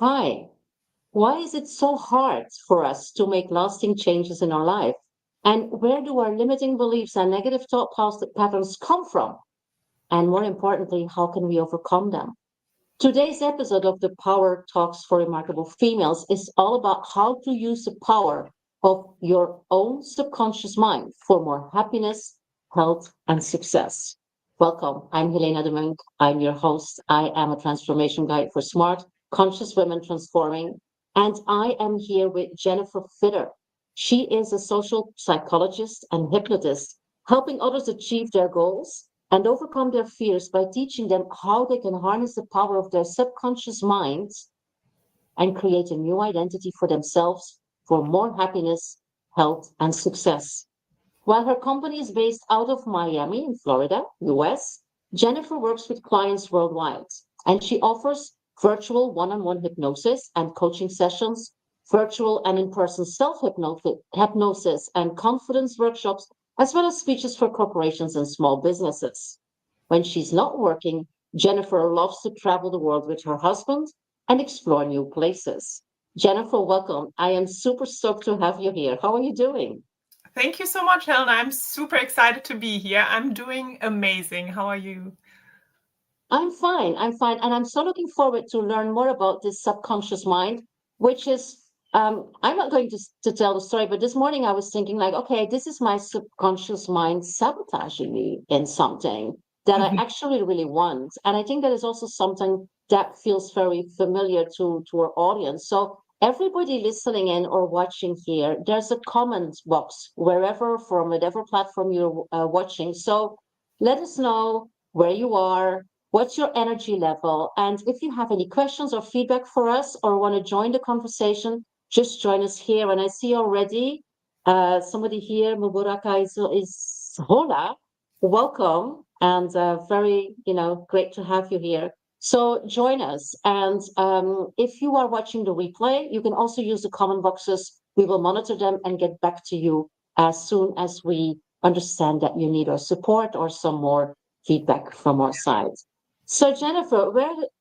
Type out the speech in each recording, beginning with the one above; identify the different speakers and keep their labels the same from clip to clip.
Speaker 1: Hi, why is it so hard for us to make lasting changes in our life? And where do our limiting beliefs and negative patterns come from? And more importantly, how can we overcome them? Today's episode of the Power Talks for Remarkable Females is all about how to use the power of your own subconscious mind for more happiness, health, and success. Welcome. I'm Helena de Munk. I'm your host. I am a transformation guide for smart, conscious women transforming. And I am here with Jennifer Fitter. She is a social psychologist and hypnotist, helping others achieve their goals and overcome their fears by teaching them how they can harness the power of their subconscious minds and create a new identity for themselves for more happiness, health, and success. While her company is based out of Miami in Florida, US, Jennifer works with clients worldwide and she offers virtual one on one hypnosis and coaching sessions, virtual and in person self hypnosis and confidence workshops, as well as speeches for corporations and small businesses. When she's not working, Jennifer loves to travel the world with her husband and explore new places. Jennifer, welcome. I am super stoked to have you here. How are you doing?
Speaker 2: Thank you so much, Helena. I'm super excited to be here. I'm doing amazing. How are you?
Speaker 1: I'm fine. I'm fine. And I'm so looking forward to learn more about this subconscious mind, which is, I'm not going to tell the story, but this morning I was thinking, like, okay, this is my subconscious mind sabotaging me in something that I actually really want. And I think that is also something that feels very familiar to our audience. So, everybody listening in or watching here, there's a comment box wherever from whatever platform you're watching. So, let us know where you are. What's your energy level? And if you have any questions or feedback for us or want to join the conversation, just join us here. And I see already somebody here, Muburaka is Hola. Welcome and very, great to have you here. So join us. And if you are watching the replay, you can also use the comment boxes. We will monitor them and get back to you as soon as we understand that you need our support or some more feedback from our side. So Jennifer, what's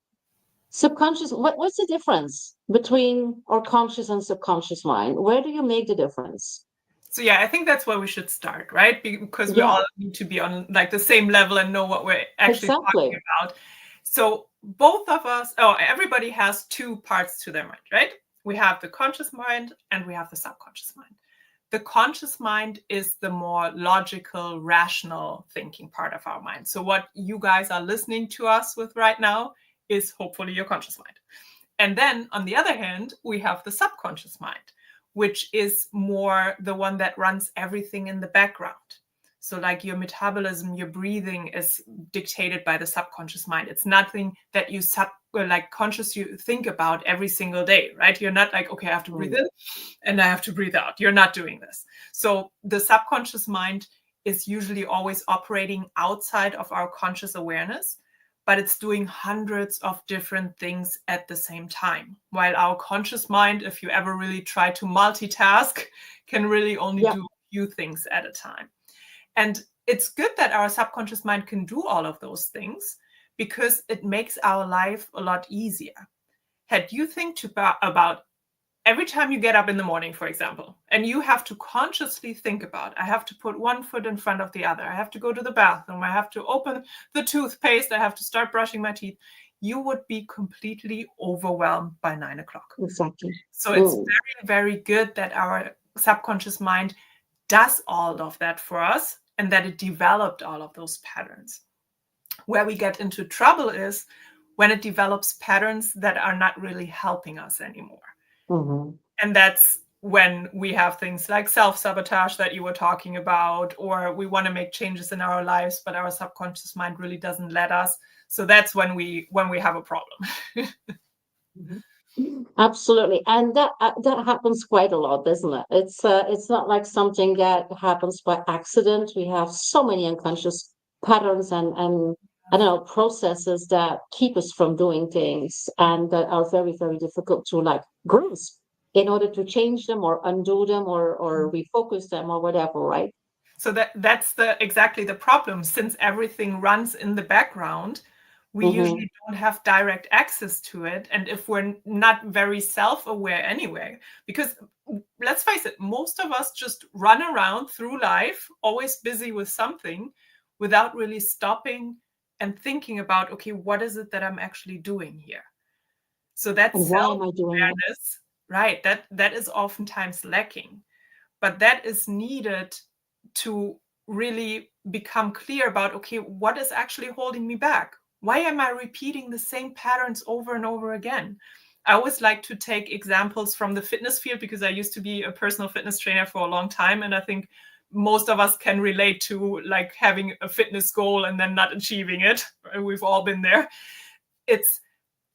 Speaker 1: the difference between our conscious and subconscious mind? Where do you make the difference?
Speaker 2: So yeah, I think that's where we should start, right? Because we
Speaker 1: Yeah,
Speaker 2: all need to be on like the same level and know what we're actually talking
Speaker 1: exactly.
Speaker 2: about. So both of us, everybody has two parts to their mind, right? We have the conscious mind and we have the subconscious mind. The conscious mind is the more logical, rational thinking part of our mind. So what you guys are listening to us with right now is hopefully your conscious mind. And then on the other hand, we have the subconscious mind, which is more the one that runs everything in the background. So like your metabolism, your breathing is dictated by the subconscious mind. It's nothing that you conscious you think about every single day, right? You're not like, okay, I have to breathe
Speaker 1: Mm.
Speaker 2: in and I have to breathe out. You're not doing this. So the subconscious mind is usually always operating outside of our conscious awareness, but it's doing hundreds of different things at the same time. While our conscious mind, if you ever really try to multitask, can really only
Speaker 1: Yeah,
Speaker 2: do a few things at a time. And it's good that our subconscious mind can do all of those things because it makes our life a lot easier. Had you think about every time you get up in the morning, for example, and you have to consciously think about, I have to put one foot in front of the other, I have to go to the bathroom, I have to open the toothpaste, I have to start brushing my teeth, you would be completely overwhelmed by 9 o'clock.
Speaker 1: exactly.
Speaker 2: So it's
Speaker 1: Mm.
Speaker 2: very, very good that our subconscious mind does all of that for us and that it developed all of those patterns. Where we get into trouble is when it develops patterns that are not really helping us anymore.
Speaker 1: Mhm.
Speaker 2: And that's when we have things like self-sabotage that you were talking about, or we want to make changes in our lives, but our subconscious mind really doesn't let us. So that's when we have a problem.
Speaker 1: Mhm. Absolutely, and that happens quite a lot, doesn't it? It's not like something that happens by accident. We have so many unconscious patterns and I don't know processes that keep us from doing things and that are very, very difficult to like grasp in order to change them or undo them or refocus them or whatever, right?
Speaker 2: So that's exactly the problem. Since everything runs in the background, we usually don't have direct access to it. And if we're not very self-aware anyway, because let's face it, most of us just run around through life, always busy with something, without really stopping and thinking about, okay, what is it that I'm actually doing here? So that
Speaker 1: And why am I doing it?
Speaker 2: self-awareness, right, that is oftentimes lacking. But that is needed to really become clear about, okay, what is actually holding me back? Why am I repeating the same patterns over and over again? I always like to take examples from the fitness field because I used to be a personal fitness trainer for a long time. And I think most of us can relate to like having a fitness goal and then not achieving it. We've all been there. It's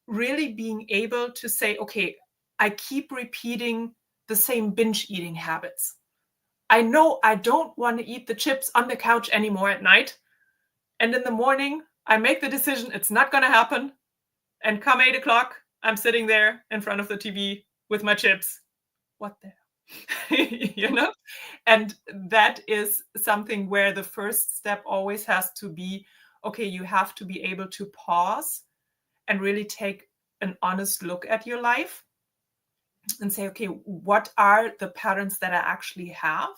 Speaker 2: really being able to say, okay, I keep repeating the same binge eating habits. I know I don't want to eat the chips on the couch anymore at night. And in the morning, I make the decision it's not going to happen. And come 8 o'clock, I'm sitting there in front of the TV with my chips. What the hell? You know? And that is something where the first step always has to be, okay, you have to be able to pause and really take an honest look at your life and say, okay, what are the patterns that I actually have?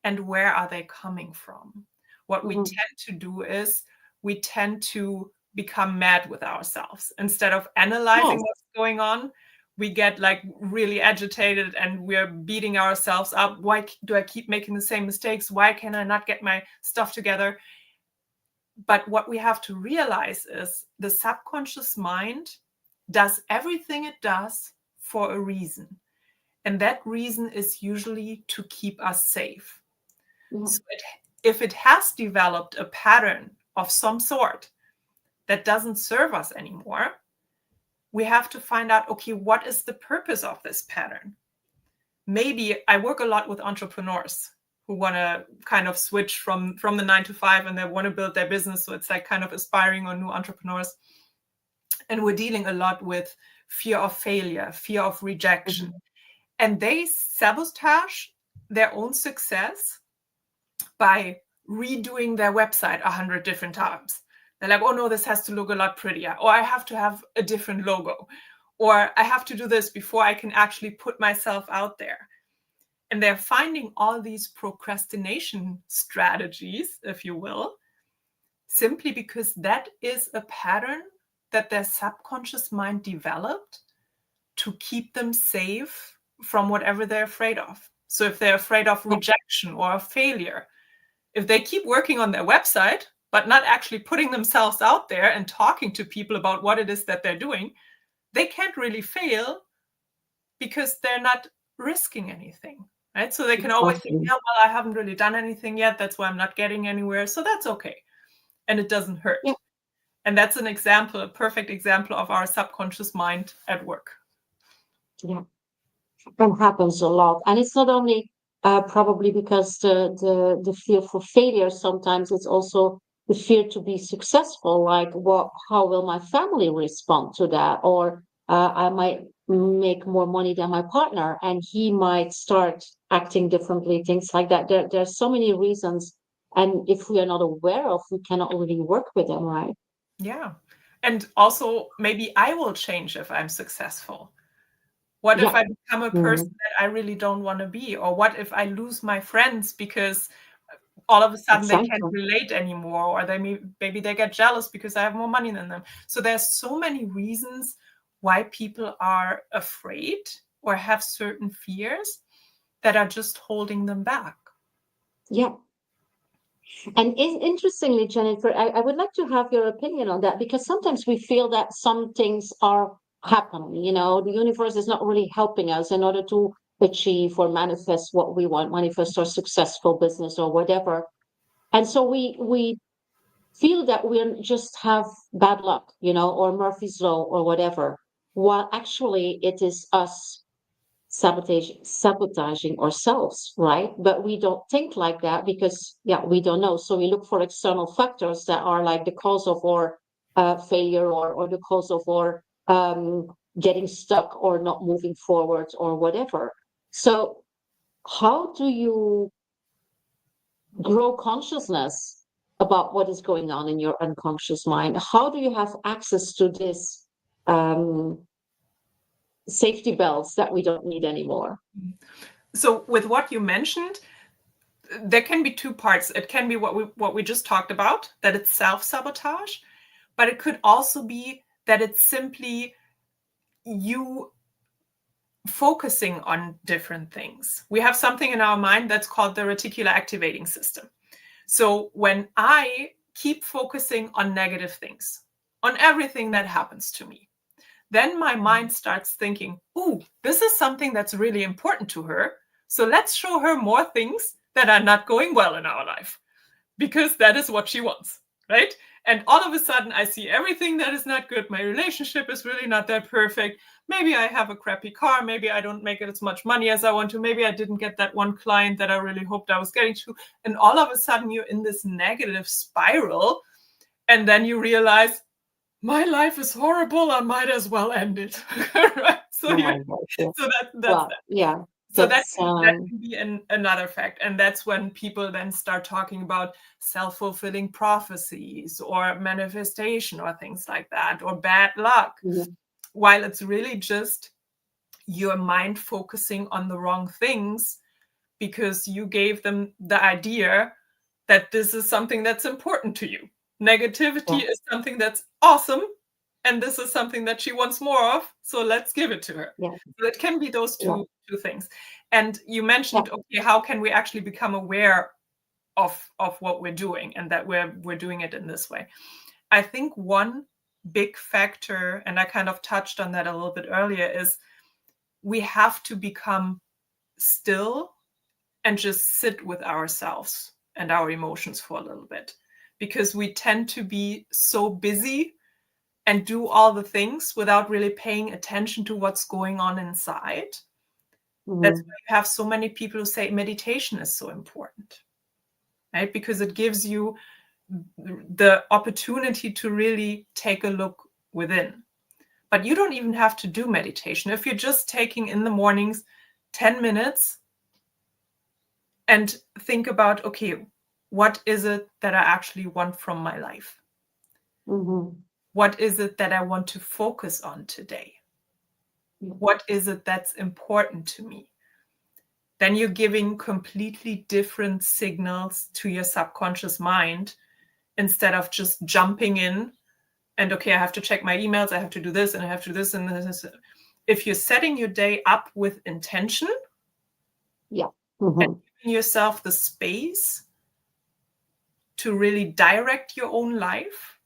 Speaker 2: And where are they coming from? What we tend to do is we tend to become mad with ourselves. Instead of analyzing what's going on, we get like really agitated and we're beating ourselves up. Why do I keep making the same mistakes? Why can I not get my stuff together? But what we have to realize is the subconscious mind does everything it does for a reason. And that reason is usually to keep us safe. So if it has developed a pattern of some sort that doesn't serve us anymore, we have to find out, okay, what is the purpose of this pattern? Maybe I work a lot with entrepreneurs who want to kind of switch from the 9 to 5 and they want to build their business. So it's like kind of aspiring on new entrepreneurs. And we're dealing a lot with fear of failure, fear of rejection. And they sabotage their own success by redoing their website 100 different times. They're like, oh no, this has to look a lot prettier, or I have to have a different logo, or I have to do this before I can actually put myself out there. And they're finding all these procrastination strategies, if you will, simply because that is a pattern that their subconscious mind developed to keep them safe from whatever they're afraid of. So if they're afraid of rejection or of failure, if they keep working on their website, but not actually putting themselves out there and talking to people about what it is that they're doing, they can't really fail because they're not risking anything, right? So they can always say, yeah, well, I haven't really done anything yet. That's why I'm not getting anywhere. So that's okay. And it doesn't hurt. Yeah. And that's an example, a perfect example of our subconscious mind at work.
Speaker 1: Yeah, that happens a lot. And it's not only probably because the fear for failure, sometimes it's also the fear to be successful, like how will my family respond to that? Or I might make more money than my partner and he might start acting differently, things like that. There's so many reasons. And if we are not aware of, we cannot really work with them, right?
Speaker 2: Yeah. And also maybe I will change if I'm successful. What if I become a person that I really don't want to be? Or what if I lose my friends because all of a sudden they can't relate anymore, or maybe they get jealous because I have more money than them. So there's so many reasons why people are afraid or have certain fears that are just holding them back.
Speaker 1: Yeah. And interestingly, Jennifer, I would like to have your opinion on that, because sometimes we feel that some things are happening. The universe is not really helping us in order to achieve or manifest what we want, manifest our successful business or whatever. And so we feel that we just have bad luck, or Murphy's Law or whatever, while actually it is us sabotaging ourselves, right? But we don't think like that because we don't know. So we look for external factors that are like the cause of our failure, or the cause of our getting stuck or not moving forward or whatever. So how do you grow consciousness about what is going on in your unconscious mind? How do you have access to this safety belts that we don't need anymore?
Speaker 2: So with what you mentioned, there can be two parts. It can be what we just talked about, that it's self-sabotage, but it could also be that it's simply you focusing on different things. We have something in our mind that's called the reticular activating system. So when I keep focusing on negative things, on everything that happens to me, then my mind starts thinking, ooh, this is something that's really important to her. So let's show her more things that are not going well in our life, because that is what she wants, right? And all of a sudden, I see everything that is not good. My relationship is really not that perfect. Maybe I have a crappy car. Maybe I don't make as much money as I want to. Maybe I didn't get that one client that I really hoped I was getting to. And all of a sudden, you're in this negative spiral. And then you realize, my life is horrible. I might as well end it. Right? So, that's that.
Speaker 1: Yeah.
Speaker 2: So that can be another fact. And that's when people then start talking about self-fulfilling prophecies or manifestation or things like that, or bad luck, while it's really just your mind focusing on the wrong things because you gave them the idea that this is something that's important to you. Negativity is something that's awesome, and this is something that she wants more of, so let's give it to her. So it can be those two things. And you mentioned, okay, how can we actually become aware of what we're doing, and that we're doing it in this way? I think one big factor, and I kind of touched on that a little bit earlier, is we have to become still and just sit with ourselves and our emotions for a little bit, because we tend to be so busy and do all the things without really paying attention to what's going on inside. That's why you have so many people who say meditation is so important, right? Because it gives you the opportunity to really take a look within. But you don't even have to do meditation. If you're just taking in the mornings 10 minutes and think about, okay, what is it that I actually want from my life? What is it that I want to focus on today? What is it that's important to me? Then you're giving completely different signals to your subconscious mind instead of just jumping in and, okay, I have to check my emails, I have to do this, and I have to do this, and this. If you're setting your day up with intention, and giving yourself the space to really direct your own life,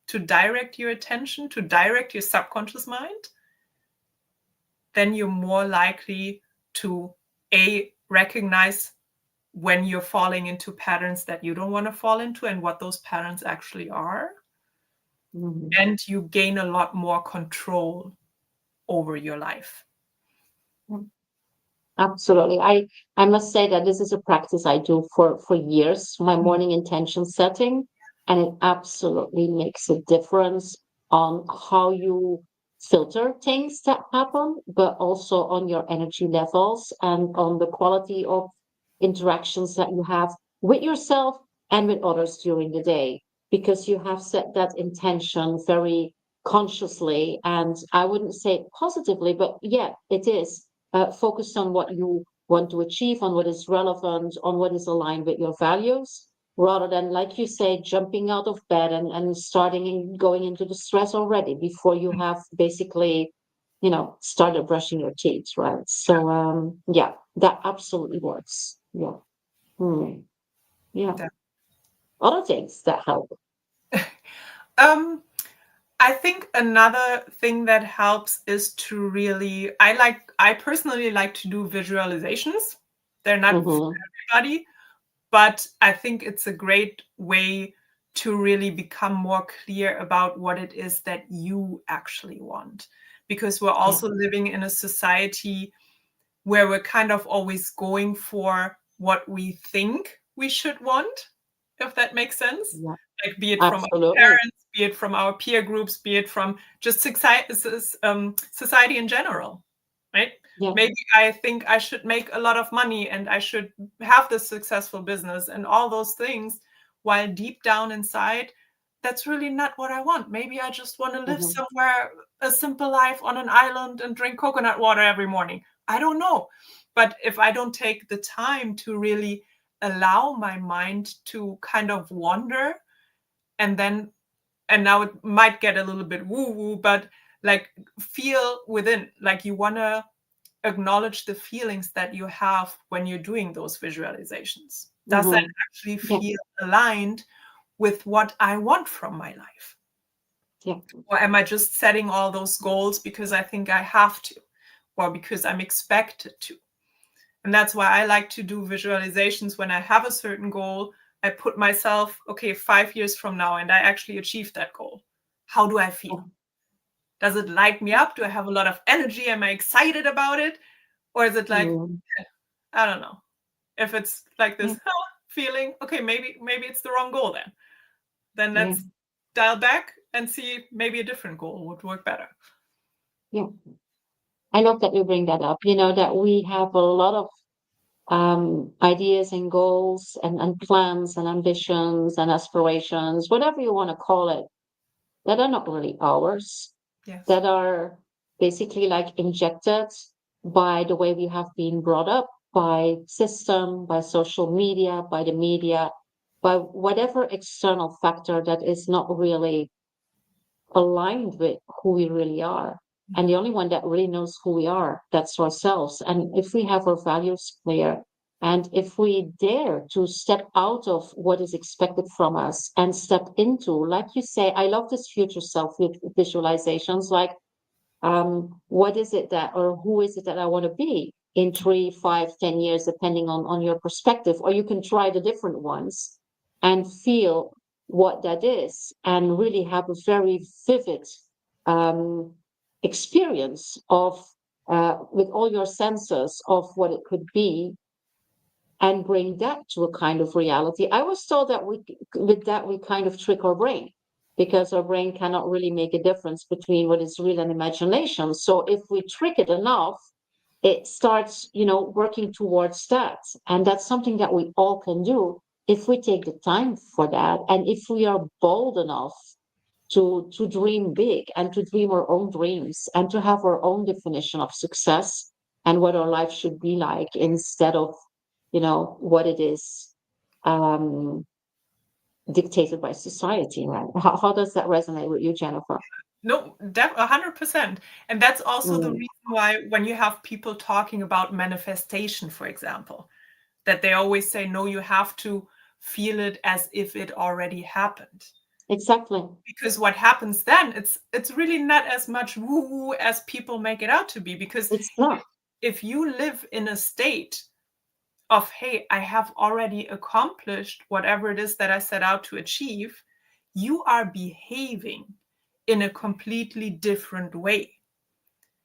Speaker 2: to direct your attention, to direct your subconscious mind, then you're more likely to recognize when you're falling into patterns that you don't want to fall into and what those patterns actually are. And you gain a lot more control over your life.
Speaker 1: Absolutely. I must say that this is a practice I do for years, my morning intention setting, and it absolutely makes a difference on how you filter things that happen, but also on your energy levels and on the quality of interactions that you have with yourself and with others during the day, because you have set that intention very consciously, and I wouldn't say positively, but yeah, it is focused on what you want to achieve, on what is relevant, on what is aligned with your values, rather than, like you say, jumping out of bed and starting going into the stress already before you have basically, started brushing your teeth, right? So, yeah, that absolutely works. Yeah. Yeah. Other things that help.
Speaker 2: I think another thing that helps is to really, I personally like to do visualizations. They're not for everybody, but I think it's a great way to really become more clear about what it is that you actually want. Because we're also living in a society where we're kind of always going for what we think we should want, if that makes sense. Like, be it from our parents, be it from our peer groups, be it from just society in general, right? Maybe I think I should make a lot of money and I should have this successful business and all those things, while deep down inside, that's really not what I want. Maybe I just want to live
Speaker 1: Mm-hmm.
Speaker 2: somewhere, a simple life on an island and drink coconut water every morning. I don't know. But if I don't take the time to really allow my mind to kind of wander, and now it might get a little bit woo woo, but like feel within, like you want to acknowledge the feelings that you have when you're doing those visualizations. Does that
Speaker 1: Mm-hmm.
Speaker 2: actually
Speaker 1: Yeah.
Speaker 2: feel aligned with what I want from my life?
Speaker 1: Yeah.
Speaker 2: Or am I just setting all those goals because I think I have to, or because I'm expected to? And that's why I like to do visualizations when I have a certain goal. I put myself, okay, 5 years from now, and I actually achieved that goal. How do I feel?
Speaker 1: Yeah.
Speaker 2: Does it light me up? Do I have a lot of energy? Am I excited about it? Or is it like,
Speaker 1: Mm-hmm.
Speaker 2: I don't know. If it's like
Speaker 1: Yeah.
Speaker 2: this feeling, okay, maybe it's the wrong goal then. Then
Speaker 1: Yeah.
Speaker 2: let's dial back and see, maybe a different goal would work better.
Speaker 1: Yeah. I love that you bring that up. That we have a lot of ideas and goals and plans and ambitions and aspirations, whatever you want to call it, that are not really ours,
Speaker 2: Yes.
Speaker 1: that are basically like injected by the way we have been brought up, by system, by social media, by the media, by whatever external factor that is not really aligned with who we really are. And the only one that really knows who we are, that's ourselves. And if we have our values clear, and if we dare to step out of what is expected from us and step into, like you say, I love this future self visualizations, like what is it that, or who is it that I want to be in 3, 5, 10 years, depending on your perspective, or you can try the different ones and feel what that is and really have a very vivid um, experience of with all your senses of what it could be and bring that to a kind of reality. I was told that with that, we kind of trick our brain because our brain cannot really make a difference between what is real and imagination. So if we trick it enough, it starts, working towards that. And that's something that we all can do if we take the time for that. And if we are bold enough to dream big and to dream our own dreams and to have our own definition of success and what our life should be like instead of what it is um dictated by society, right? How does that resonate with you, Jennifer?
Speaker 2: No, 100%. And that's also the
Speaker 1: Mm,
Speaker 2: reason why when you have people talking about manifestation, for example, that they always say, no, you have to feel it as if it already happened.
Speaker 1: exactly.
Speaker 2: Because what happens then, it's really not as much woo-woo as people make it out to be. Because
Speaker 1: It's not.
Speaker 2: if you live in a state of, hey, I have already accomplished whatever it is that I set out to achieve, you are behaving in a completely different way.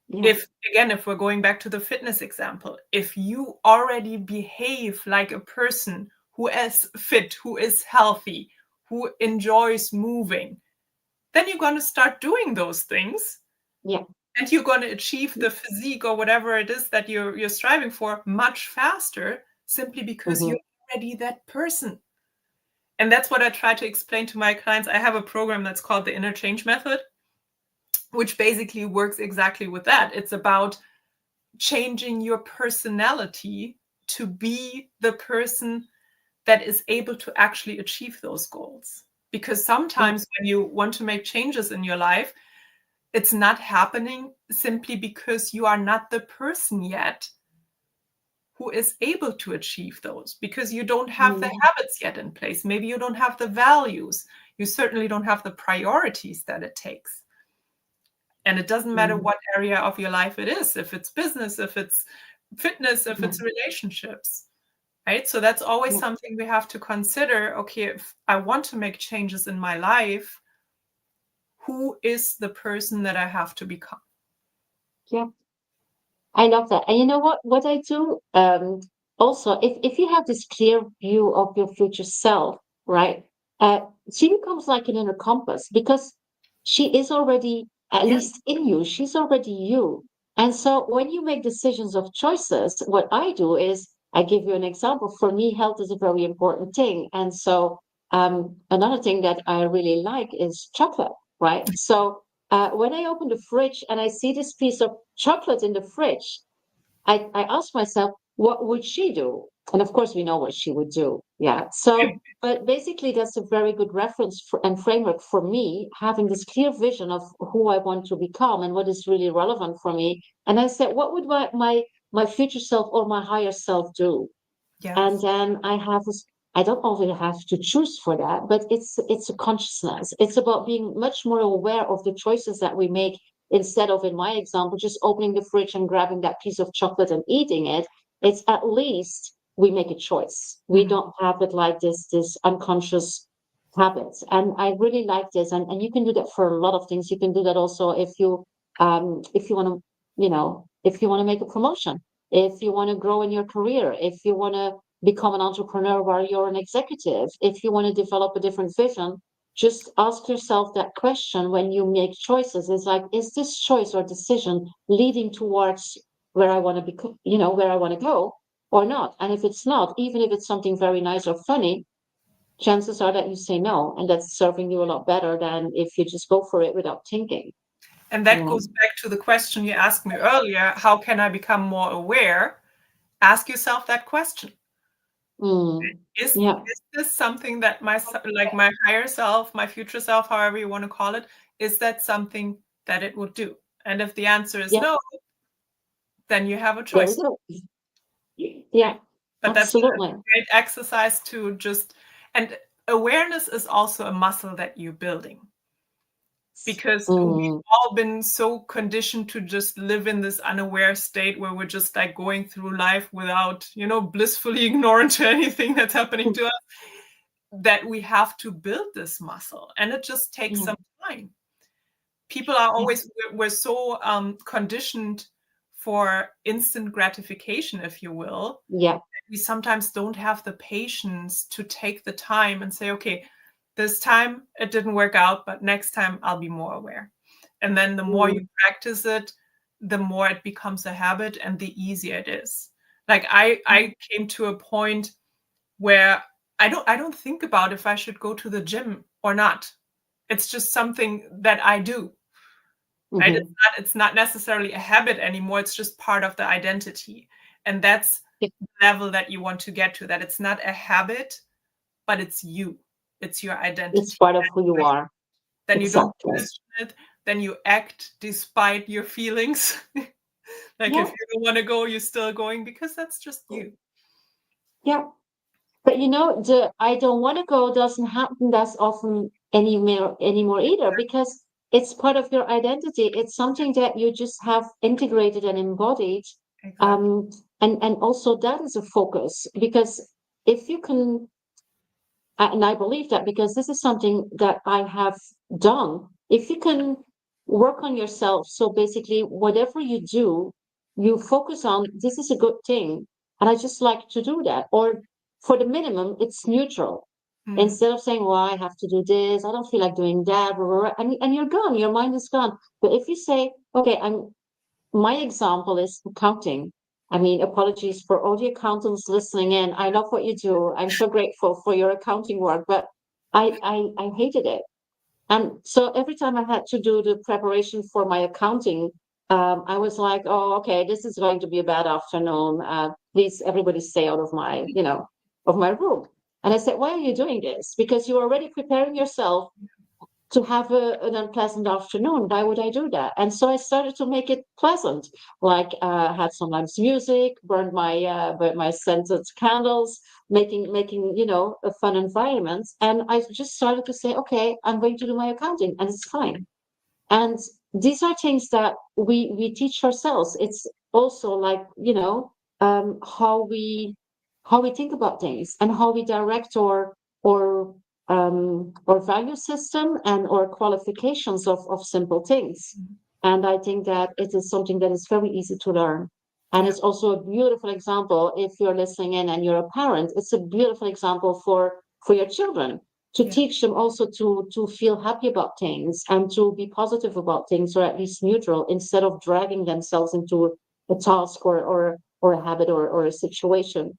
Speaker 1: Yeah.
Speaker 2: If we're going back to the fitness example, if you already behave like a person who is fit, who is healthy, who enjoys moving, then you're going to start doing those things,
Speaker 1: Yeah.
Speaker 2: and you're going to achieve the physique or whatever it is that you're striving for much faster, simply because
Speaker 1: Hmm.
Speaker 2: you're already that person. And that's what I try to explain to my clients. I have a program that's called the Interchange Method, which basically works exactly with that. It's about changing your personality to be the person that is able to actually achieve those goals. Because
Speaker 1: Yeah.
Speaker 2: sometimes when you want to make changes in your life, it's not happening simply because you are not the person yet who is able to achieve those, because you don't have the
Speaker 1: Mm,
Speaker 2: habits yet in place. Maybe you don't have the values. You certainly don't have the priorities that it takes. And it doesn't matter
Speaker 1: mm,
Speaker 2: what area of your life it is, if it's business, if it's fitness, if
Speaker 1: yeah.
Speaker 2: it's relationships, right? So that's always
Speaker 1: Yeah.
Speaker 2: something we have to consider. Okay, if I want to make changes in my life, who is the person that I have to become?
Speaker 1: Yeah. I love that. And you know what I do? Also, if you have this clear view of your future self, right? She becomes like an inner compass because she is already at
Speaker 2: Yeah.
Speaker 1: least in you. She's already you. And so when you make decisions of choices, what I do is I give you an example. For me, health is a very important thing. And so another thing that I really like is chocolate, right? So when I open the fridge and I see this piece of chocolate in the fridge, I ask myself, what would she do? And of course, we know what she would do. Yeah. So, but basically, that's a very good reference and framework for me, having this clear vision of who I want to become and what is really relevant for me. And I said, what would my future self or my higher self do? And
Speaker 2: Yes.
Speaker 1: then I don't always have to choose for that, but it's a consciousness. It's about being much more aware of the choices that we make instead of, in my example, just opening the fridge and grabbing that piece of chocolate and eating it. It's at least we make a choice. We
Speaker 2: Mhm.
Speaker 1: don't have it like this unconscious habits. And I really like this. And you can do that for a lot of things. You can do that also if you want to, if you want to make a promotion, if you want to grow in your career, if you want to become an entrepreneur while you're an executive, if you want to develop a different vision, just ask yourself that question when you make choices. It's like, is this choice or decision leading towards where I want to be, where I want to go or not? And if it's not, even if it's something very nice or funny, chances are that you say no, and that's serving you a lot better than if you just go for it without thinking.
Speaker 2: And that
Speaker 1: Yeah.
Speaker 2: goes back to the question you asked me earlier, how can I become more aware? Ask yourself that question.
Speaker 1: Mm.
Speaker 2: Is
Speaker 1: Yeah.
Speaker 2: is this something that like my higher self, my future self, however you want to call it, is that something that it would do? And if the answer is
Speaker 1: Yeah.
Speaker 2: no, then you have a
Speaker 1: There we
Speaker 2: choice.
Speaker 1: go. Yeah.
Speaker 2: But that's a
Speaker 1: Absolutely.
Speaker 2: great exercise to just, and awareness is also a muscle that you're building, because we've
Speaker 1: Mm.
Speaker 2: all been so conditioned to just live in this unaware state where we're just like going through life without, blissfully ignorant to anything that's happening to us, that we have to build this muscle. And it just takes
Speaker 1: Yeah.
Speaker 2: some time. People are
Speaker 1: Yeah.
Speaker 2: always, we're so conditioned for instant gratification, if you will.
Speaker 1: Yeah.
Speaker 2: We sometimes don't have the patience to take the time and say, okay, this time it didn't work out, but next time I'll be more aware. And then the more you
Speaker 1: Mm.
Speaker 2: practice it, the more it becomes a habit and the easier it is. Like I came to a point where I don't think about if I should go to the gym or not. It's just something that I do. Right?
Speaker 1: Mm-hmm.
Speaker 2: It's not necessarily a habit anymore. It's just part of the identity. And that's
Speaker 1: Yeah.
Speaker 2: the level that you want to get to, that it's not a habit, but it's you. It's your
Speaker 1: It's
Speaker 2: identity.
Speaker 1: part of who you are.
Speaker 2: Then you don't
Speaker 1: Exactly.
Speaker 2: question it. Then you act despite your feelings. Like if
Speaker 1: Yeah.
Speaker 2: you don't want to go, you're still going because that's just you.
Speaker 1: Yeah. But the I don't want to go doesn't happen that's often anymore either because it's part of your identity. It's something that you just have integrated and embodied.
Speaker 2: Exactly.
Speaker 1: Um, and also that is a focus because if you can, and I believe that because this is something that I have done, if you can work on yourself, so basically whatever you do, you focus on this is a good thing, and I just like to do that, or for the minimum, it's neutral.
Speaker 2: Mm.
Speaker 1: Instead of saying, well, I have to do this, I don't feel like doing that, blah, blah, blah, and you're gone, your mind is gone. But if you say, okay, my example is accounting. I mean, apologies for all the accountants listening in. I love what you do. I'm so grateful for your accounting work, but I hated it. And so every time I had to do the preparation for my accounting, I was like, oh, okay, this is going to be a bad afternoon. Please, everybody stay out of of my room. And I said, why are you doing this? Because you're already preparing yourself to have an unpleasant afternoon. Why would I do that? And so I started to make it pleasant, like had some nice music, burned my scented candles, making a fun environment. And I just started to say, okay, I'm going to do my accounting, and it's fine. And these are things that we teach ourselves. It's also like how we think about things and how we direct or value system and or qualifications of simple things. And I think that it is something that is very easy to learn. And
Speaker 2: Yeah.
Speaker 1: it's also a beautiful example if you're listening in and you're a parent. It's a beautiful example for your children to
Speaker 2: Yeah.
Speaker 1: teach them also to feel happy about things and to be positive about things, or at least neutral, instead of dragging themselves into a task or a habit or a situation,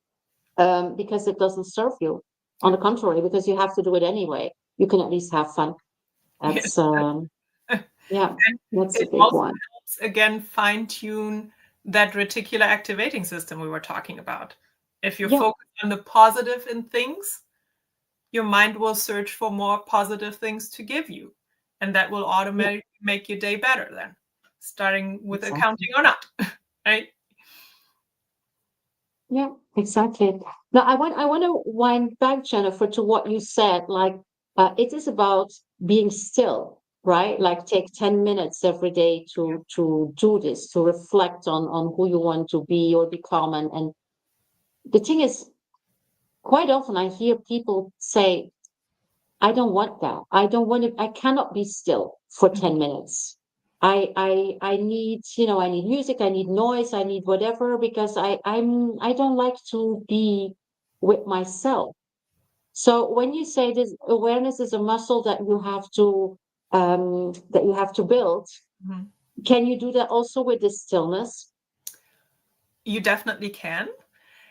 Speaker 1: because it doesn't serve you. On the contrary, because you have to do it anyway, you can at least have fun.
Speaker 2: Yes.
Speaker 1: That's yeah,
Speaker 2: And
Speaker 1: that's a
Speaker 2: it
Speaker 1: big
Speaker 2: also
Speaker 1: one.
Speaker 2: helps, again, fine tune that reticular activating system we were talking about. If you
Speaker 1: Yeah,
Speaker 2: focus on the positive in things, your mind will search for more positive things to give you. And that will
Speaker 1: yeah,
Speaker 2: automatically make your day better then, starting with
Speaker 1: exactly.
Speaker 2: accounting or not, right?
Speaker 1: Yeah, exactly. Now I want to wind back, Jennifer, to what you said. Like, it is about being still, right? Like, take 10 minutes every day to do this, to reflect on who you want to be or become. And the thing is, quite often I hear people say, I don't want that. I don't want to, I cannot be still for
Speaker 2: Mhm.
Speaker 1: 10 minutes. I need, I need music, I need noise, I need whatever, because I don't like to be with myself. So when you say this awareness is a muscle that you have to build,
Speaker 2: Mhm.
Speaker 1: can you do that also with this stillness?
Speaker 2: You definitely can.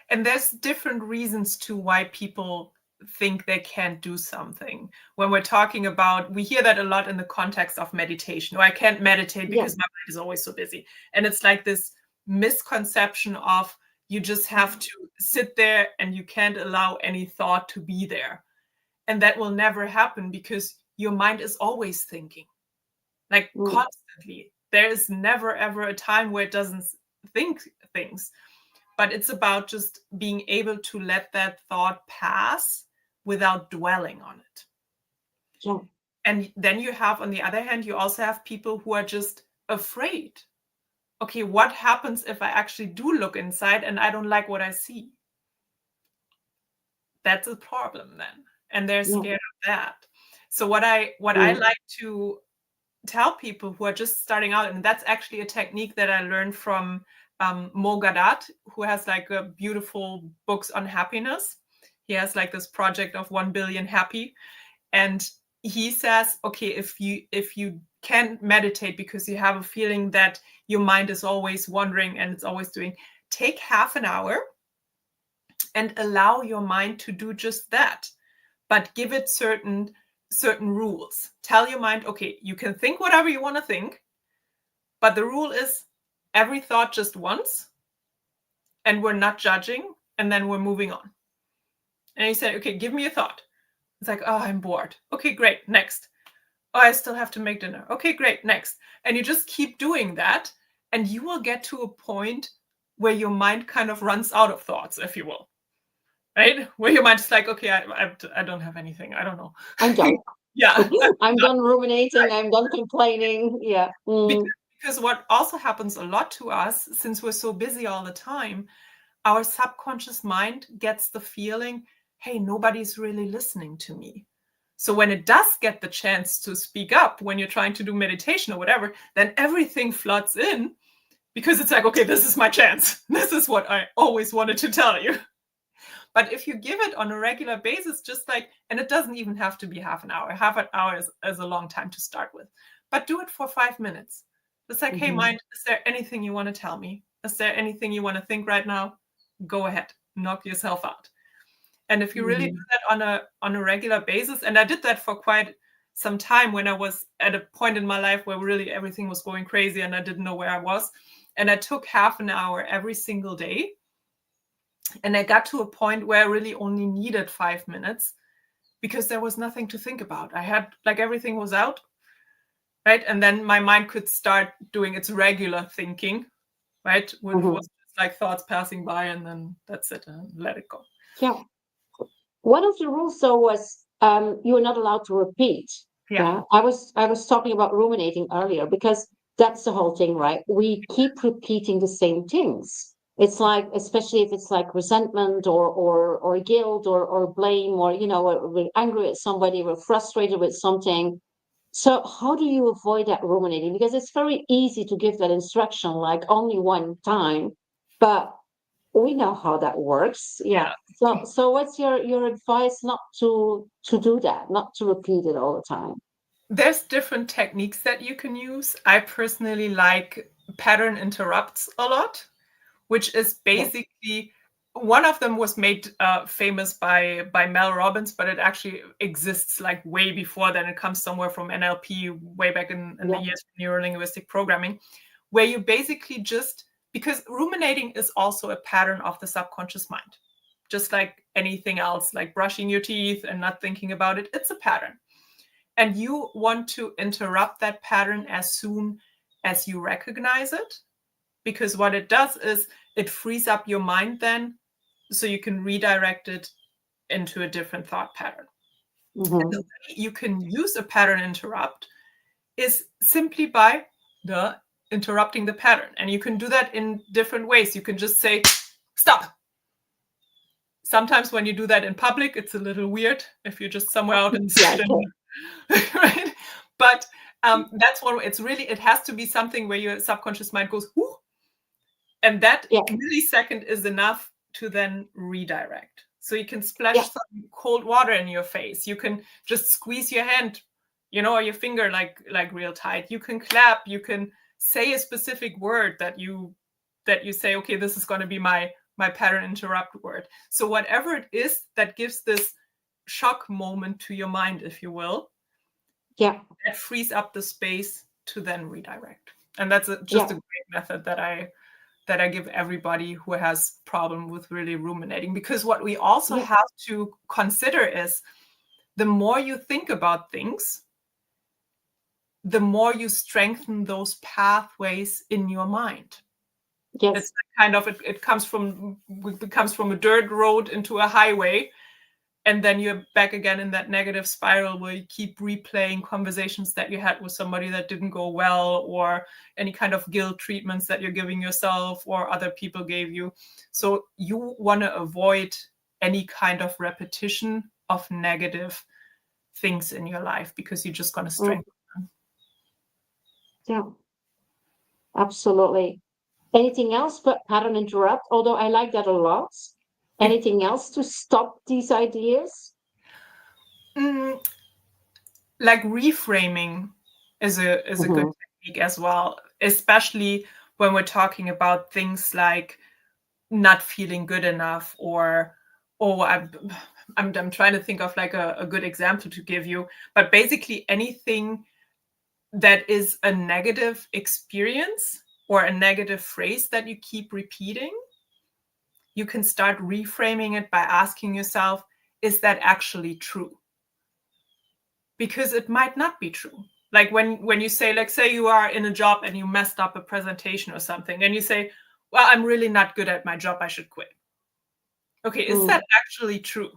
Speaker 2: And there's different reasons to why people think they can't do something. When we're talking about, we hear that a lot in the context of meditation. Or I can't meditate
Speaker 1: Yeah.
Speaker 2: because my mind is always so busy. And it's like this misconception of you just have to sit there and you can't allow any thought to be there. And that will never happen because your mind is always thinking, like
Speaker 1: Mm,
Speaker 2: constantly. There is never ever a time where it doesn't think things, but it's about just being able to let that thought pass without dwelling on it.
Speaker 1: yeah.
Speaker 2: And then you have, on the other hand, you also have people who are just afraid. Okay, what happens if I actually do look inside and I don't like what I see? That's a problem then. And they're
Speaker 1: Yeah.
Speaker 2: scared of that. So what I
Speaker 1: Mm,
Speaker 2: like to tell people who are just starting out, and that's actually a technique that I learned from Mo Gadat, who has like a beautiful books on happiness. He has like this project of 1 billion happy, and he says, okay, if you can't meditate because you have a feeling that your mind is always wandering and it's always doing, take half an hour and allow your mind to do just that, but give it certain rules. Tell your mind, okay, you can think whatever you want to think, but the rule is every thought just once, and we're not judging, and then we're moving on. And you say, okay, give me a thought. It's like, oh, I'm bored. Okay, great, next. Oh, I still have to make dinner. Okay, great, next. And you just keep doing that, and you will get to a point where your mind kind of runs out of thoughts, if you will, right? Where your mind's like, okay, I don't have anything. I don't know.
Speaker 1: I'm done.
Speaker 2: Yeah.
Speaker 1: I'm done ruminating. I'm done complaining. Yeah. Mm,
Speaker 2: Because what also happens a lot to us, since we're so busy all the time, our subconscious mind gets the feeling, hey, nobody's really listening to me. So when it does get the chance to speak up, when you're trying to do meditation or whatever, then everything floods in because it's like, okay, this is my chance. This is what I always wanted to tell you. But if you give it on a regular basis, just like, and it doesn't even have to be half an hour. Half an hour is a long time to start with. But do it for 5 minutes. It's like, hey,
Speaker 1: mhm,
Speaker 2: mind, is there anything you want to tell me? Is there anything you want to think right now? Go ahead, knock yourself out. And if you really do
Speaker 1: mhm.
Speaker 2: that on a regular basis, and I did that for quite some time when I was at a point in my life where really everything was going crazy and I didn't know where I was. And I took half an hour every single day, and I got to a point where I really only needed 5 minutes because there was nothing to think about. I had, like, everything was out, right? And then my mind could start doing its regular thinking, right? Which was
Speaker 1: Mhm.
Speaker 2: just like thoughts passing by, and then that's it, and let it go.
Speaker 1: Yeah. One of the rules, though, was you were not allowed to repeat.
Speaker 2: Yeah.
Speaker 1: Yeah, I was talking about ruminating earlier because that's the whole thing, right? We keep repeating the same things. It's like, especially if it's like resentment or guilt or blame, or we're angry at somebody, we're frustrated with something. So how do you avoid that ruminating? Because it's very easy to give that instruction like only one time, but we know how that works. Yeah.
Speaker 2: Yeah.
Speaker 1: So what's your advice not to do that, not to repeat it all the time?
Speaker 2: There's different techniques that you can use. I personally like pattern interrupts a lot, which is
Speaker 1: Yeah.
Speaker 2: basically one of them was made famous by Mel Robbins, but it actually exists like way before then. It comes somewhere from NLP, way back in the years of neuro-linguistic programming, where you basically just, because ruminating is also a pattern of the subconscious mind, just like anything else, like brushing your teeth and not thinking about it, it's a pattern. And you want to interrupt that pattern as soon as you recognize it, because what it does is it frees up your mind then, so you can redirect it into a different thought pattern.
Speaker 1: Mm-hmm.
Speaker 2: And the way you can use a pattern interrupt is simply by interrupting the pattern. And you can do that in different ways. You can just say, stop. Sometimes when you do that in public, it's a little weird if you're just somewhere out in the street. Right? But that's one. It's really, it has to be something where your subconscious mind goes, whoo, and that millisecond is enough to then redirect. So you can splash some cold water in your face. You can just squeeze your hand, or your finger like real tight. You can clap. You can say a specific word that you say, okay, this is going to be my pattern interrupt word. So whatever it is that gives this shock moment to your mind, if you will, that frees up the space to then redirect. And that's just a great method that I give everybody who has problem with really ruminating. Because what we also have to consider is the more you think about things, the more you strengthen those pathways in your mind.
Speaker 1: Yes.
Speaker 2: It's kind of, it becomes from a dirt road into a highway. And then you're back again in that negative spiral where you keep replaying conversations that you had with somebody that didn't go well, or any kind of guilt treatments that you're giving yourself or other people gave you. So you want to avoid any kind of repetition of negative things in your life, because you're just going to strengthen them.
Speaker 1: Yeah, absolutely. Anything else but pattern interrupt? Although I like that a lot. Anything else to stop these ideas?
Speaker 2: Like reframing is a good technique as well, especially when we're talking about things like not feeling good enough, or I'm trying to think of like a good example to give you, but basically anything that is a negative experience or a negative phrase that you keep repeating, you can start reframing it by asking yourself, is that actually true? Because it might not be true. Like when you say, like, say you are in a job and you messed up a presentation or something, and you say, well, I'm really not good at my job, I should quit. Okay, is that actually true?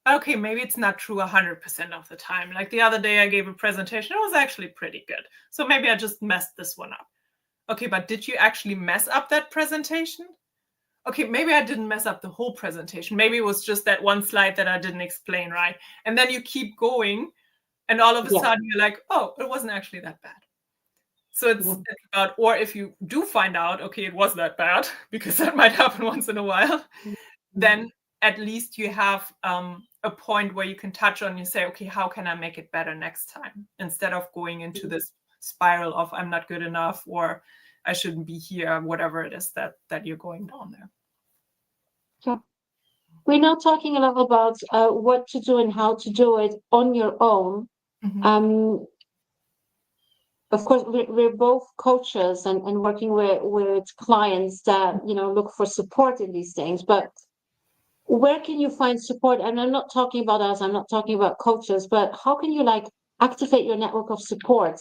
Speaker 2: Okay, maybe it's not true 100% of the time. Like the other day I gave a presentation, it was actually pretty good. So maybe I just messed this one up. Okay, but did you actually mess up that presentation? Okay, maybe I didn't mess up the whole presentation. Maybe it was just that one slide that I didn't explain right. And then you keep going, and all of a sudden you're like, oh, it wasn't actually that bad. So it's about, or if you do find out, okay, it was that bad, because that might happen once in a while, then at least you have a point where you can touch on, you say, okay, how can I make it better next time? Instead of going into this spiral of I'm not good enough, or I shouldn't be here, whatever it is that you're going down there.
Speaker 1: Yeah. We're now talking a lot about what to do and how to do it on your own. Of course, we're both coaches and working with clients that, look for support in these things. But where can you find support? And I'm not talking about us, I'm not talking about coaches, but how can you activate your network of support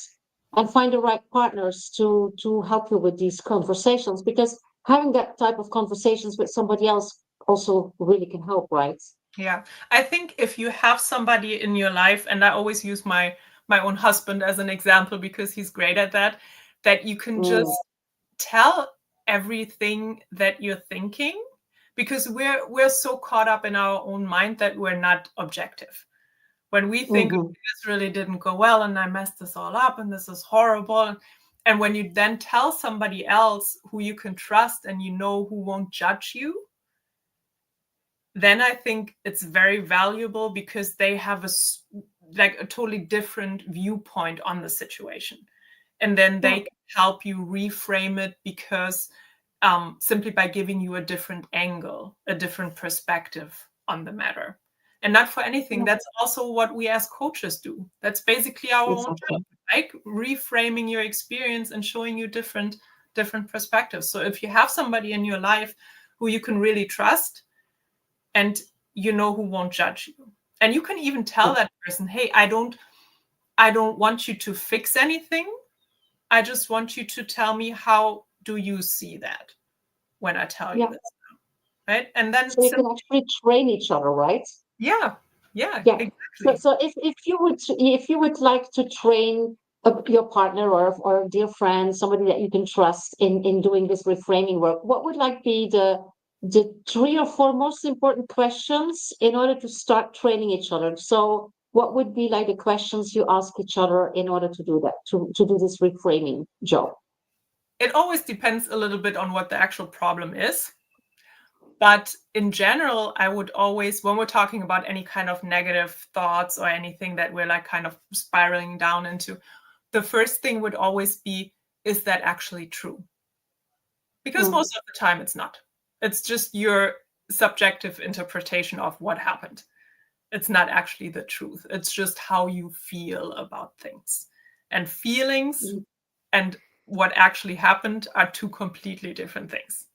Speaker 1: and find the right partners to help you with these conversations? Because having that type of conversations with somebody else also really can help, right?
Speaker 2: Yeah, I think if you have somebody in your life, and I always use my own husband as an example because he's great at that you can just tell everything that you're thinking, because we're so caught up in our own mind that we're not objective. When we think, okay, this really didn't go well and I messed this all up and this is horrible, and when you then tell somebody else who you can trust and who won't judge you, then I think it's very valuable, because they have a totally different viewpoint on the situation. And then they can help you reframe it, because simply by giving you a different angle, a different perspective on the matter. And not for anything, that's also what we as coaches do. That's basically our own job, like reframing your experience and showing you different perspectives. So if you have somebody in your life who you can really trust, and you know who won't judge you, and you can even tell that person, hey, I don't want you to fix anything. I just want you to tell me, how do you see that when I tell you this? Right? And then
Speaker 1: so you can actually train each other, right?
Speaker 2: Yeah,
Speaker 1: exactly. So if you would like to train your partner or a dear friend, somebody that you can trust in doing this reframing work, what would like be the 3 or 4 most important questions in order to start training each other? So what would be like the questions you ask each other in order to do that, to do this reframing job?
Speaker 2: It always depends a little bit on what the actual problem is. But in general, I would always, when we're talking about any kind of negative thoughts or anything that we're like kind of spiraling down into, the first thing would always be, is that actually true? Because most of the time it's not. It's just your subjective interpretation of what happened. It's not actually the truth. It's just how you feel about things. And feelings and what actually happened are 2 completely different things.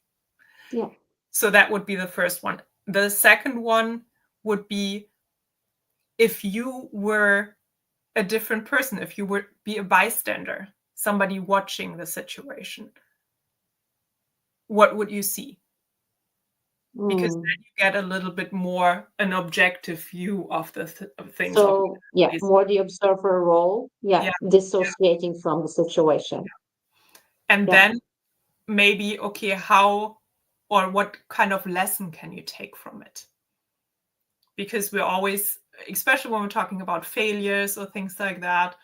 Speaker 1: Yeah.
Speaker 2: So that would be the first one. The second one would be, if you were a different person, if you would be a bystander, somebody watching the situation, what would you see? Because then you get a little bit more an objective view of the things.
Speaker 1: So more the observer role, dissociating from the situation.
Speaker 2: And then maybe, okay, how or what kind of lesson can you take from it? Because we're always, especially when we're talking about failures or things like that,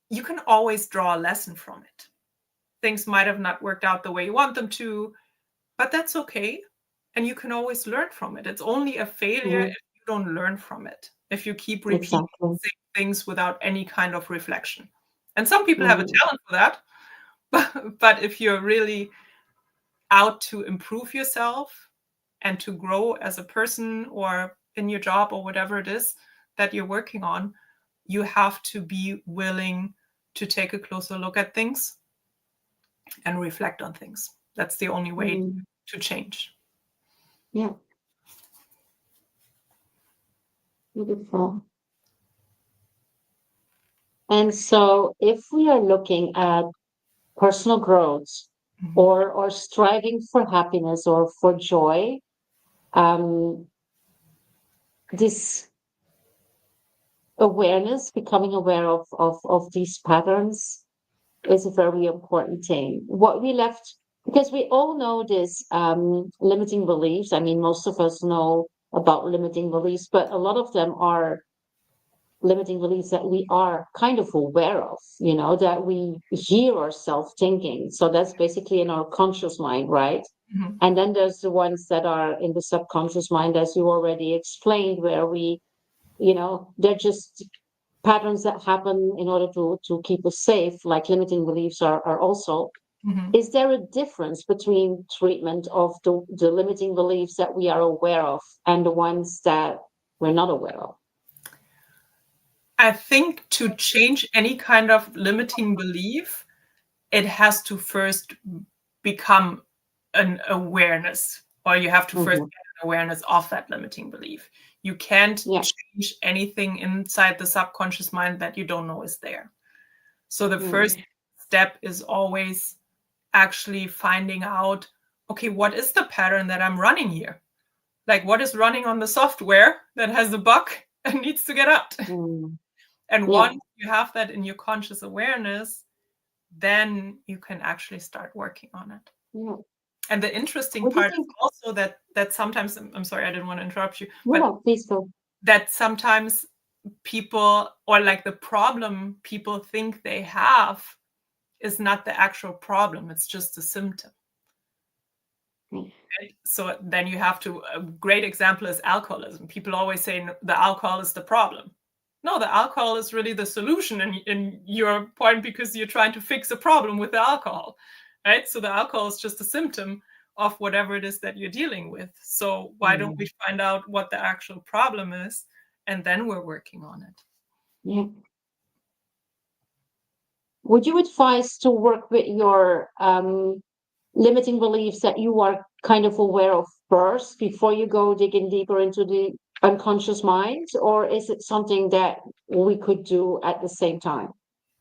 Speaker 2: you can always draw a lesson from it. Things might have not worked out the way you want them to, but that's okay. And you can always learn from it. It's only a failure if you don't learn from it, if you keep repeating the same things without any kind of reflection. And some people have a talent for that. But if you're really out to improve yourself and to grow as a person or in your job or whatever it is that you're working on, you have to be willing to take a closer look at things and reflect on things. That's the only way to change.
Speaker 1: Yeah. Beautiful. And so if we are looking at personal growth or striving for happiness or for joy, this awareness, becoming aware of these patterns is a very important thing. What we left, because we all know this limiting beliefs. I mean, most of us know about limiting beliefs, but a lot of them are limiting beliefs that we are kind of aware of, that we hear ourselves thinking. So that's basically in our conscious mind, right? And then there's the ones that are in the subconscious mind, as you already explained, where we, they're just patterns that happen in order to keep us safe, like limiting beliefs are also. Is there a difference between treatment of the limiting beliefs that we are aware of and the ones that we're not aware of?
Speaker 2: I think to change any kind of limiting belief, it has to first become an awareness, or you have to first get an awareness of that limiting belief. You can't change anything inside the subconscious mind that you don't know is there. So the first step is always actually finding out, okay, what is the pattern that I'm running here? Like, what is running on the software that has a bug and needs to get out? And once you have that in your conscious awareness, then you can actually start working on it. And the interesting part is also that sometimes, I'm sorry, I didn't want to interrupt you, but
Speaker 1: please go.
Speaker 2: That sometimes people, or like the problem people think they have, is not the actual problem. It's just a symptom. Right? So then you have to, a great example is alcoholism. People always say the alcohol is the problem. No, the alcohol is really the solution in your point, because you're trying to fix a problem with the alcohol. right? So the alcohol is just a symptom of whatever it is that you're dealing with. So why don't we find out what the actual problem is, and then we're working on it?
Speaker 1: Yeah. Would you advise to work with your limiting beliefs that you are kind of aware of first before you go digging deeper into the unconscious mind? Or is it something that we could do at the same time?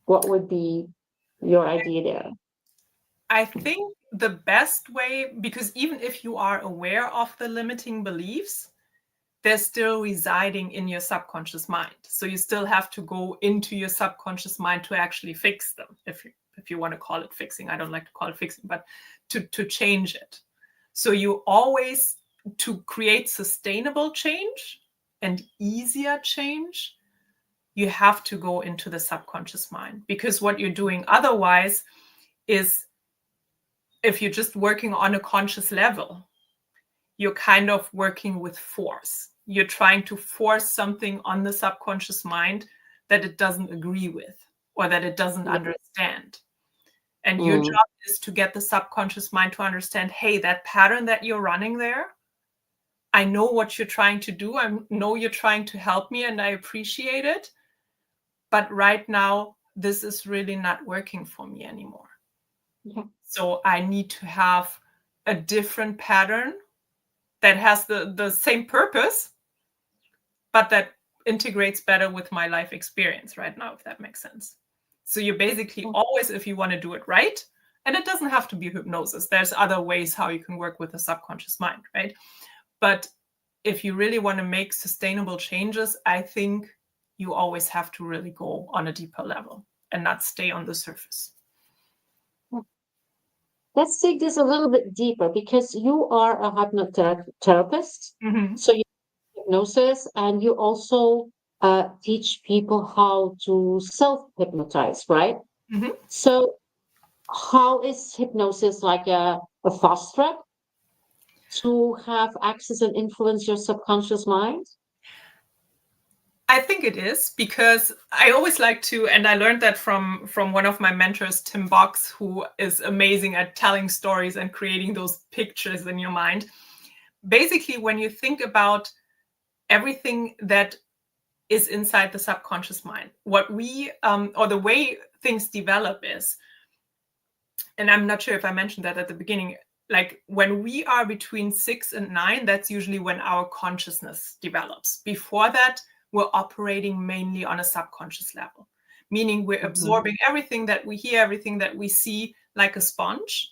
Speaker 1: What would be your idea there?
Speaker 2: I think the best way, because even if you are aware of the limiting beliefs, they're still residing in your subconscious mind. So you still have to go into your subconscious mind to actually fix them, if you want to call it fixing. I don't like to call it fixing, but to change it. So you always, to create sustainable change and easier change, you have to go into the subconscious mind, because what you're doing otherwise is, if you're just working on a conscious level, you're kind of working with force. You're trying to force something on the subconscious mind that it doesn't agree with or that it doesn't understand. And your job is to get the subconscious mind to understand, hey, that pattern that you're running there, I know what you're trying to do. I know you're trying to help me and I appreciate it. But right now, this is really not working for me anymore.
Speaker 1: Yeah.
Speaker 2: So I need to have a different pattern that has the same purpose, but that integrates better with my life experience right now, if that makes sense. So you're basically always, if you want to do it right, and it doesn't have to be hypnosis. There's other ways how you can work with the subconscious mind, right? But if you really want to make sustainable changes, I think you always have to really go on a deeper level and not stay on the surface.
Speaker 1: Let's take this a little bit deeper, because you are a hypnotherapist.
Speaker 2: Mm-hmm.
Speaker 1: So you do hypnosis, and you also teach people how to self-hypnotize, right?
Speaker 2: Mm-hmm.
Speaker 1: So how is hypnosis like a fast track to have access and influence your subconscious mind?
Speaker 2: I think it is, because I always like to, and I learned that from one of my mentors, Tim Box, who is amazing at telling stories and creating those pictures in your mind. Basically, when you think about everything that is inside the subconscious mind, what we, or the way things develop is, and I'm not sure if I mentioned that at the beginning, like when we are between 6 and 9, that's usually when our consciousness develops. Before that, we're operating mainly on a subconscious level, meaning we're absorbing everything that we hear, everything that we see, like a sponge,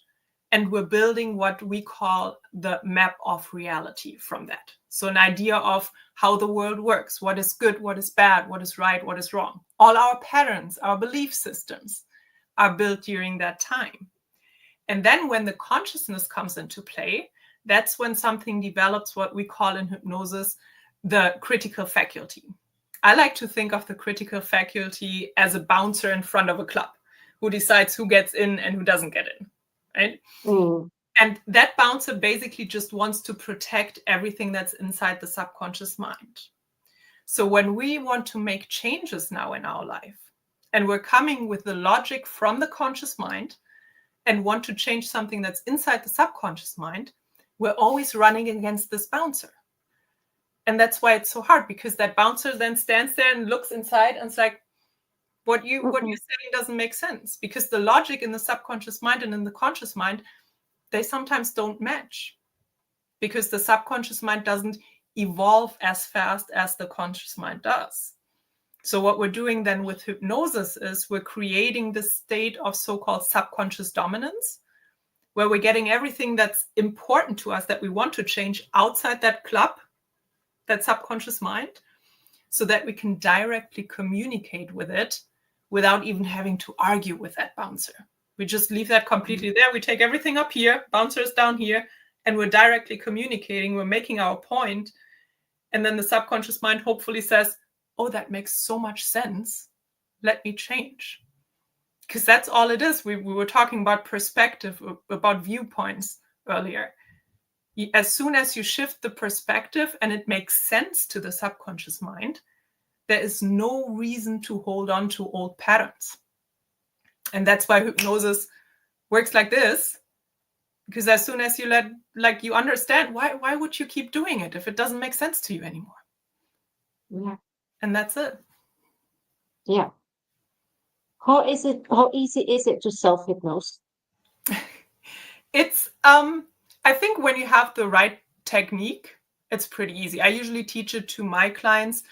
Speaker 2: and we're building what we call the map of reality from that. So an idea of how the world works, what is good, what is bad, what is right, what is wrong. All our patterns, our belief systems are built during that time. And then when the consciousness comes into play, that's when something develops, what we call in hypnosis the critical faculty. I like to think of the critical faculty as a bouncer in front of a club who decides who gets in and who doesn't get in, right? And that bouncer basically just wants to protect everything that's inside the subconscious mind. So when we want to make changes now in our life, and we're coming with the logic from the conscious mind and want to change something that's inside the subconscious mind, we're always running against this bouncer. And that's why it's so hard, because that bouncer then stands there and looks inside and it's like, what you're saying doesn't make sense, because the logic in the subconscious mind and in the conscious mind, they sometimes don't match, because the subconscious mind doesn't evolve as fast as the conscious mind does. So what we're doing then with hypnosis is we're creating this state of so-called subconscious dominance, where we're getting everything that's important to us that we want to change outside that club, that subconscious mind, so that we can directly communicate with it without even having to argue with that bouncer. We just leave that completely there. We take everything up here, bouncer is down here, and we're directly communicating. We're making our point. And then the subconscious mind hopefully says, oh, that makes so much sense. Let me change. Because that's all it is. We were talking about perspective, about viewpoints earlier. As soon as you shift the perspective and it makes sense to the subconscious mind, there is no reason to hold on to old patterns. And that's why hypnosis works like this. Because as soon as you you understand, why would you keep doing it if it doesn't make sense to you anymore?
Speaker 1: Yeah.
Speaker 2: And that's it.
Speaker 1: Yeah. How easy is it to self-hypnose?
Speaker 2: It's I think when you have the right technique, it's pretty easy. I usually teach it to my clients.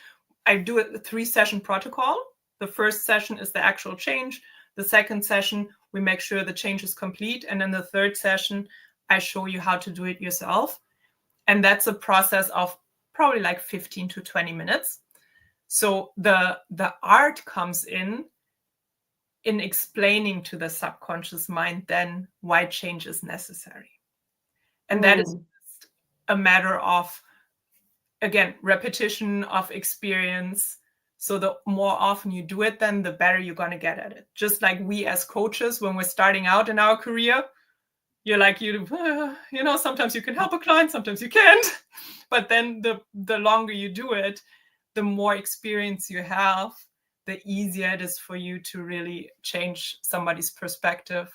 Speaker 2: I do it a 3-session protocol. The first session is the actual change. The second session, we make sure the change is complete. And then the third session, I show you how to do it yourself. And that's a process of probably like 15 to 20 minutes. So the art comes in explaining to the subconscious mind then why change is necessary. And that is just a matter of, again, repetition of experience. So the more often you do it, then the better you're going to get at it. Just like we as coaches, when we're starting out in our career, you're like, you know, sometimes you can help a client, sometimes you can't. But then the longer you do it, the more experience you have, the easier it is for you to really change somebody's perspective.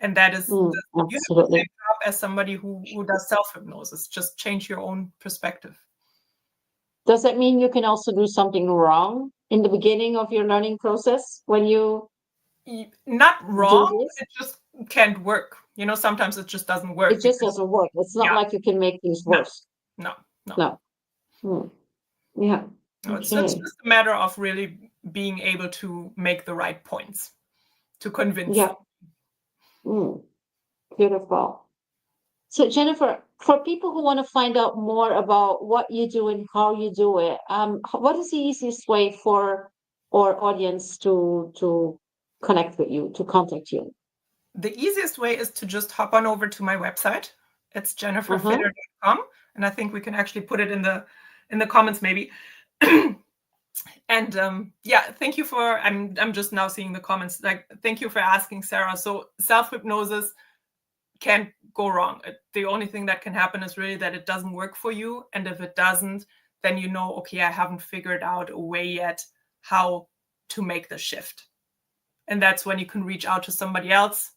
Speaker 2: And that is you have the same job as somebody who does self-hypnosis. Just change your own perspective.
Speaker 1: Does that mean you can also do something wrong in the beginning of your learning process when you
Speaker 2: not wrong, it just can't work. You know, sometimes it just doesn't work.
Speaker 1: It just doesn't work. It's not like you can make things worse.
Speaker 2: No.
Speaker 1: Yeah.
Speaker 2: No, it's just a matter of really being able to make the right points to convince.
Speaker 1: Yeah. Beautiful. So Jennifer, for people who want to find out more about what you do and how you do it, what is the easiest way for our audience to connect with you, to contact you?
Speaker 2: The easiest way is to just hop on over to my website. It's jenniferfitter.com, and I think we can actually put it in the comments maybe. And thank you for, I'm just now seeing the comments. Like, thank you for asking, Sarah. So self-hypnosis can't go wrong. The only thing that can happen is really that it doesn't work for you. And if it doesn't, then you know, okay, I haven't figured out a way yet how to make the shift. And that's when you can reach out to somebody else,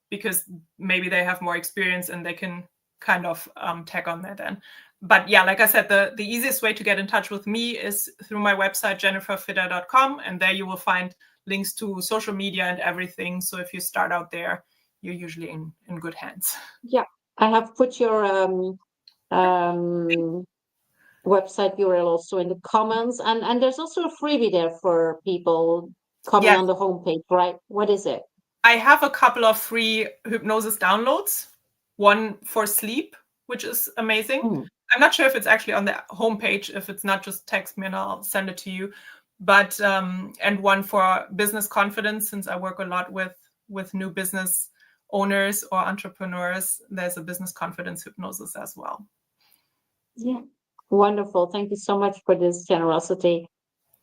Speaker 2: because maybe they have more experience and they can kind of tag on there then. But yeah, like I said, the easiest way to get in touch with me is through my website, jenniferfitter.com. And there you will find links to social media and everything. So if you start out there, you're usually in good hands.
Speaker 1: Yeah, I have put your website URL also in the comments. And there's also a freebie there for people coming on the homepage, right? What is it?
Speaker 2: I have a couple of free hypnosis downloads, one for sleep, which is amazing. I'm not sure if it's actually on the homepage. If it's not, just text me and I'll send it to you. But and one for business confidence, since I work a lot with new business owners or entrepreneurs. There's a business confidence hypnosis as well.
Speaker 1: Yeah, wonderful. Thank you so much for this generosity.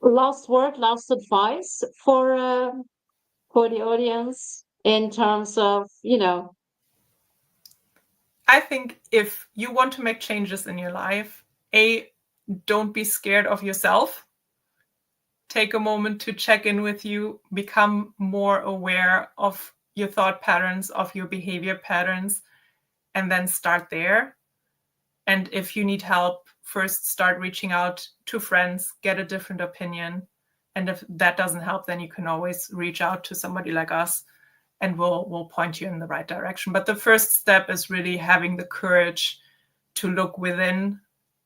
Speaker 1: Last word, last advice for the audience in terms of,
Speaker 2: I think if you want to make changes in your life, don't be scared of yourself. Take a moment to check in with you, become more aware of your thought patterns, of your behavior patterns, and then start there. And if you need help, first start reaching out to friends, get a different opinion. And if that doesn't help, then you can always reach out to somebody like us and we'll point you in the right direction. But the first step is really having the courage to look within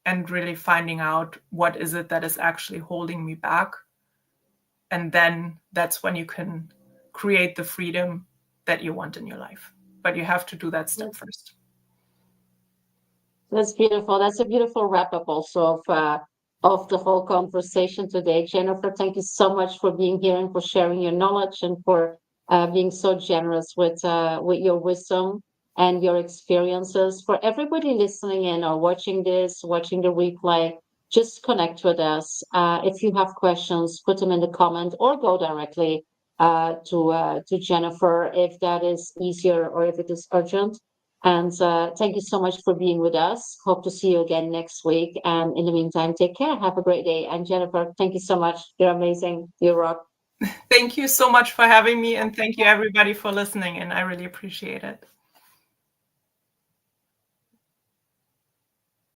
Speaker 2: and really finding out what is it that is actually holding me back. And then that's when you can create the freedom that you want in your life. But you have to do that step first.
Speaker 1: That's beautiful. That's a beautiful wrap up also of the whole conversation today. Jennifer, thank you so much for being here and for sharing your knowledge and for being so generous with your wisdom and your experiences. For everybody listening in or watching the replay, just connect with us. If you have questions, put them in the comment or go directly to Jennifer if that is easier or if it is urgent. And thank you so much for being with us. Hope to see you again next week. And in the meantime, take care. Have a great day. And Jennifer, thank you so much. You're amazing. You rock.
Speaker 2: Thank you so much for having me, and thank you everybody for listening, and I really appreciate it.